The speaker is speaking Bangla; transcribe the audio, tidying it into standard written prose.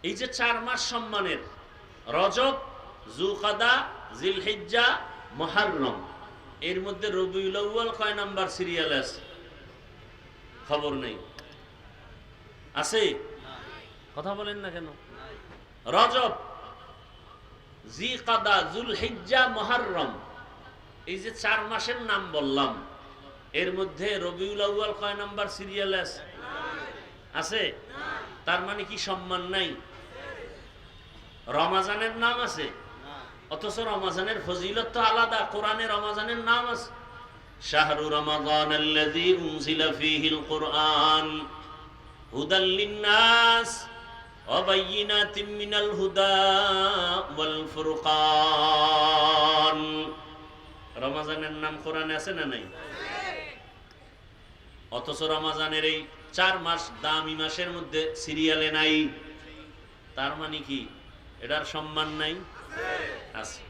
এই যে 4 মাস সম্মানের, রজব, যুলকাদা, জিলহিজ্জা, মুহররম, এর মধ্যে রবিউল আউয়াল কয় নাম্বার সিরিয়ালে আছে? খবর নেই। আছে? কথা বলেন না কেন? রজব, জিলকাদা, যুলহিজ্জা, মুহররম, এই যে 4 মাসের নাম বললাম, এর মধ্যে রবিউল আউয়াল কয় নাম্বার সিরিয়ালে আছে? আছে? তার মানে কি সম্মান নাই? রমাজানের নাম আছে, অথচ রমাজানের ফজিলত তো আলাদা। কোরআনে রমাজানের নাম আছে, শাহরু রমাযানাল্লাযী উনজিলা ফীহিল কুরআন হুদাল লিন্নাস ওয়া বায়্যিনাতিম মিনাল হুদা ওয়াল ফুরকান। রমাজানের নাম কোরআনে আছে না নাই? অথচ রমাজানের এই 4 মাস দামি মাসের মধ্যে সিরিয়ালে নাই। তার মানে কি এটার সম্মান নাই? আছে।